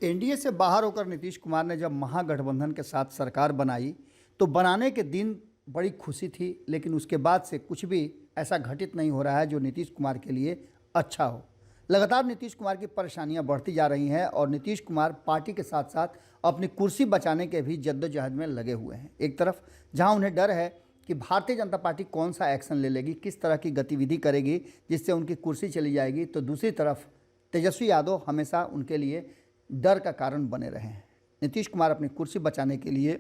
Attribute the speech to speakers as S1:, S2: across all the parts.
S1: NDA से बाहर होकर नीतीश कुमार ने जब महागठबंधन के साथ सरकार बनाई तो बनाने के दिन बड़ी खुशी थी, लेकिन उसके बाद से कुछ भी ऐसा घटित नहीं हो रहा है जो नीतीश कुमार के लिए अच्छा हो। लगातार नीतीश कुमार की परेशानियां बढ़ती जा रही हैं और नीतीश कुमार पार्टी के साथ साथ अपनी कुर्सी बचाने के भी जद्दोजहद में लगे हुए हैं। एक तरफ जहां उन्हें डर है कि भारतीय जनता पार्टी कौन सा एक्शन ले लेगी, किस तरह की गतिविधि करेगी जिससे उनकी कुर्सी चली जाएगी, तो दूसरी तरफ तेजस्वी यादव हमेशा उनके लिए डर का कारण बने रहे हैं। नीतीश कुमार अपनी कुर्सी बचाने के लिए,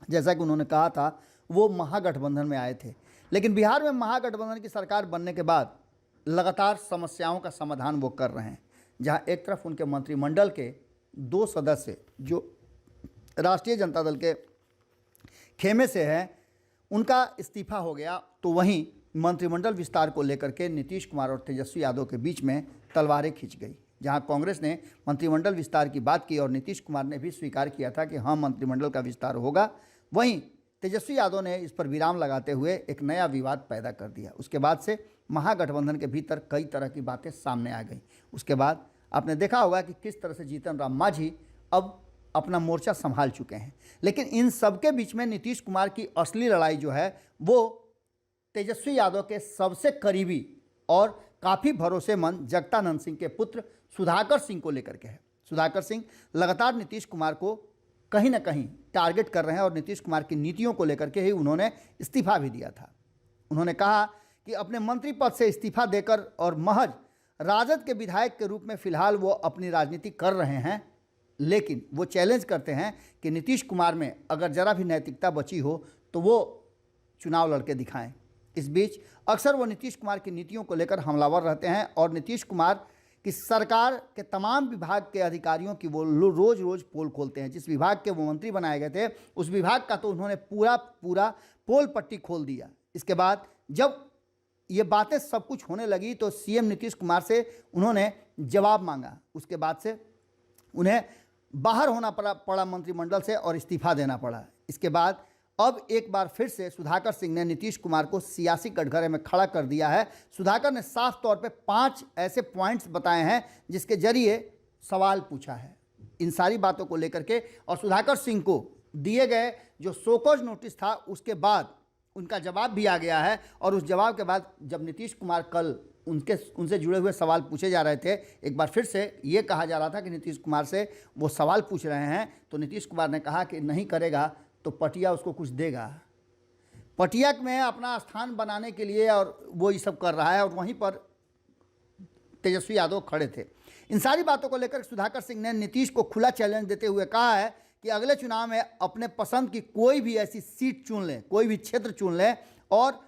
S1: जैसा कि उन्होंने कहा था, वो महागठबंधन में आए थे, लेकिन बिहार में महागठबंधन की सरकार बनने के बाद लगातार समस्याओं का समाधान वो कर रहे हैं। जहां एक तरफ उनके मंत्रिमंडल के 2 सदस्य जो राष्ट्रीय जनता दल के खेमे से हैं, उनका इस्तीफा हो गया, तो वहीं मंत्रिमंडल विस्तार को लेकर के नीतीश कुमार और तेजस्वी यादव के बीच में तलवारें खिंच गई। जहां कांग्रेस ने मंत्रिमंडल विस्तार की बात की और नीतीश कुमार ने भी स्वीकार किया था कि हाँ, मंत्रिमंडल का विस्तार होगा, वहीं तेजस्वी यादव ने इस पर विराम लगाते हुए एक नया विवाद पैदा कर दिया। उसके बाद से महागठबंधन के भीतर कई तरह की बातें सामने आ गई। उसके बाद आपने देखा होगा कि किस तरह से जीतन राम मांझी अब अपना मोर्चा संभाल चुके हैं, लेकिन इन सबके बीच में नीतीश कुमार की असली लड़ाई जो है वो तेजस्वी यादव के सबसे करीबी और काफ़ी भरोसेमंद जगतानंद सिंह के पुत्र सुधाकर सिंह को लेकर के है। सुधाकर सिंह लगातार नीतीश कुमार को कहीं ना कहीं टारगेट कर रहे हैं और नीतीश कुमार की नीतियों को लेकर के ही उन्होंने इस्तीफा भी दिया था। उन्होंने कहा कि अपने मंत्री पद से इस्तीफा देकर और महज राजद के विधायक के रूप में फिलहाल वो अपनी राजनीति कर रहे हैं, लेकिन वो चैलेंज करते हैं कि नीतीश कुमार में अगर जरा भी नैतिकता बची हो तो वो चुनाव लड़के दिखाएं। इस बीच अक्सर वो नीतीश कुमार की नीतियों को लेकर हमलावर रहते हैं और नीतीश कुमार की सरकार के तमाम विभाग के अधिकारियों की वो रोज़ पोल खोलते हैं। जिस विभाग के वो मंत्री बनाए गए थे उस विभाग का तो उन्होंने पूरा पोल पट्टी खोल दिया। इसके बाद जब ये बातें सब कुछ होने लगी तो सीएम नीतीश कुमार से उन्होंने जवाब मांगा। उसके बाद से उन्हें बाहर होना पड़ा मंत्रिमंडल से और इस्तीफा देना पड़ा। इसके बाद अब एक बार फिर से सुधाकर सिंह ने नीतीश कुमार को सियासी कटघरे में खड़ा कर दिया है। सुधाकर ने साफ तौर पे 5 ऐसे पॉइंट्स बताए हैं जिसके जरिए सवाल पूछा है इन सारी बातों को लेकर के, और सुधाकर सिंह को दिए गए जो शोकॉज नोटिस था उसके बाद उनका जवाब भी आ गया है। और उस जवाब के बाद जब नीतीश कुमार कल उनसे जुड़े हुए सवाल पूछे जा रहे थे, एक बार फिर से ये कहा जा रहा था कि नीतीश कुमार से वो सवाल पूछ रहे हैं, तो नीतीश कुमार ने कहा कि नहीं करेगा तो पटिया उसको कुछ देगा। पटिया में अपना स्थान बनाने के लिए और वो ये सब कर रहा है, और वहीं पर तेजस्वी यादव खड़े थे। इन सारी बातों को लेकर सुधाकर सिंह ने नीतीश को खुला चैलेंज देते हुए कहा है कि अगले चुनाव में अपने पसंद की कोई भी ऐसी सीट चुन लें, कोई भी क्षेत्र चुन लें और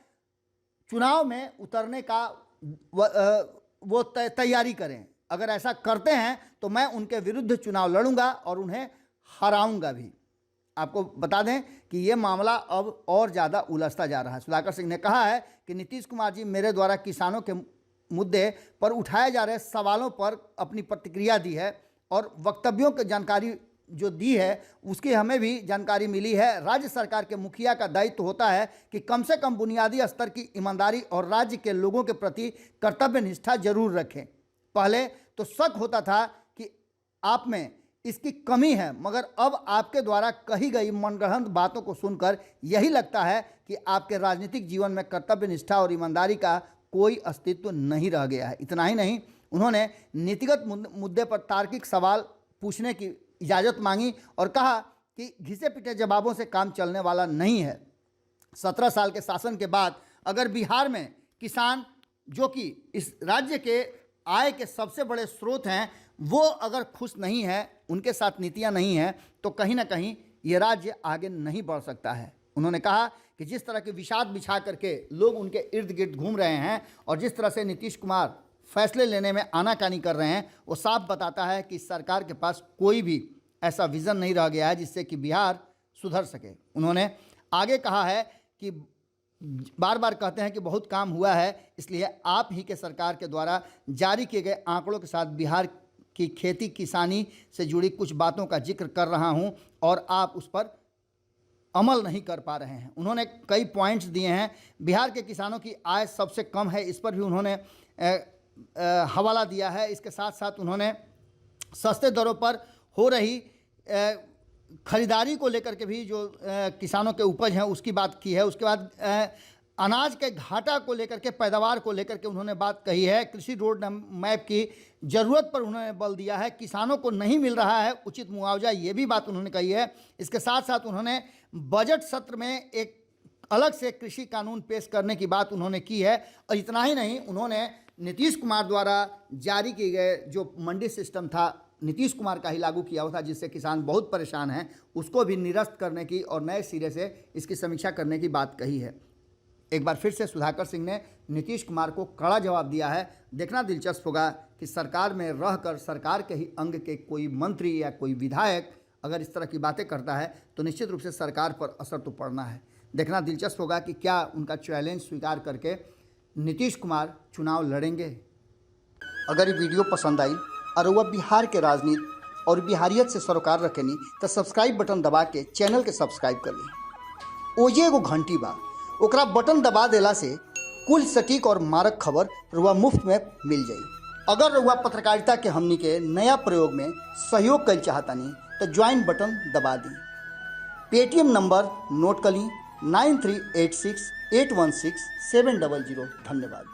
S1: चुनाव में उतरने का वो तैयारी करें। अगर ऐसा करते हैं तो मैं उनके विरुद्ध चुनाव लड़ूंगा और उन्हें हराऊंगा भी। आपको बता दें कि ये मामला अब और ज़्यादा उलझता जा रहा है। सुधाकर सिंह ने कहा है कि नीतीश कुमार जी मेरे द्वारा किसानों के मुद्दे पर उठाए जा रहे सवालों पर अपनी प्रतिक्रिया दी है और वक्तव्यों की जानकारी जो दी है उसकी हमें भी जानकारी मिली है। राज्य सरकार के मुखिया का दायित्व होता है कि कम से कम बुनियादी स्तर की ईमानदारी और राज्य के लोगों के प्रति कर्तव्य निष्ठा जरूर रखें। पहले तो शक होता था कि आप में इसकी कमी है, मगर अब आपके द्वारा कही गई मनगढ़ंत बातों को सुनकर यही लगता है कि आपके राजनीतिक जीवन में कर्तव्य निष्ठा और ईमानदारी का कोई अस्तित्व नहीं रह गया है। इतना ही नहीं, उन्होंने नीतिगत मुद्दे पर तार्किक सवाल पूछने की इजाज़त मांगी और कहा कि घिसे पिटे जवाबों से काम चलने वाला नहीं है। 17 साल के शासन के बाद अगर बिहार में किसान, जो कि इस राज्य के आय के सबसे बड़े स्रोत हैं, वो अगर खुश नहीं है, उनके साथ नीतियां नहीं हैं, तो कहीं ना कहीं ये राज्य आगे नहीं बढ़ सकता है। उन्होंने कहा कि जिस तरह के विषाद बिछा करके लोग उनके इर्द गिर्द घूम रहे हैं और जिस तरह से नीतीश कुमार फैसले लेने में आनाकानी कर रहे हैं, वो साफ बताता है कि सरकार के पास कोई भी ऐसा विज़न नहीं रह गया है जिससे कि बिहार सुधर सके। उन्होंने आगे कहा है कि बार बार कहते हैं कि बहुत काम हुआ है, इसलिए आप ही के सरकार के द्वारा जारी किए गए आंकड़ों के साथ बिहार की खेती किसानी से जुड़ी कुछ बातों का जिक्र कर रहा हूं और आप उस पर अमल नहीं कर पा रहे हैं। उन्होंने कई पॉइंट्स दिए हैं। बिहार के किसानों की आय सबसे कम है, इस पर भी उन्होंने हवाला दिया है। इसके साथ साथ उन्होंने सस्ते दरों पर हो रही खरीदारी को लेकर के भी जो किसानों के उपज हैं उसकी बात की है। उसके बाद अनाज के घाटा को लेकर के, पैदावार को लेकर के उन्होंने बात कही है। कृषि रोड मैप की ज़रूरत पर उन्होंने बल दिया है। किसानों को नहीं मिल रहा है उचित मुआवजा, ये भी बात उन्होंने कही है। इसके साथ साथ उन्होंने बजट सत्र में एक अलग से कृषि कानून पेश करने की बात उन्होंने की है। और इतना ही नहीं, उन्होंने नीतीश कुमार द्वारा जारी किए गए जो मंडी सिस्टम था, नीतीश कुमार का ही लागू किया हुआ था, जिससे किसान बहुत परेशान हैं, उसको भी निरस्त करने की और नए सिरे से इसकी समीक्षा करने की बात कही है। एक बार फिर से सुधाकर सिंह ने नीतीश कुमार को कड़ा जवाब दिया है। देखना दिलचस्प होगा कि सरकार में रहकर सरकार के ही अंग के कोई मंत्री या कोई विधायक अगर इस तरह की बातें करता है तो निश्चित रूप से सरकार पर असर तो पड़ना है। देखना दिलचस्प होगा कि क्या उनका चैलेंज स्वीकार करके नीतीश कुमार चुनाव लड़ेंगे। अगर ये वीडियो पसंद आई और वह बिहार के राजनीति और बिहारियत से सरोकार रखेनी तो सब्सक्राइब बटन दबा के चैनल के सब्सक्राइब कर ली। ओजे एगो घंटी बा, ओकरा बटन दबा देला से कुल सटीक और मारक खबर रुआ मुफ्त में मिल जाई। अगर रुआ पत्रकारिता के हमनी के नया प्रयोग में सहयोग कर चाहतानी तो ज्वाइन बटन दबा दी। पेटीएम नंबर नोट कर ली 9386816700। धन्यवाद।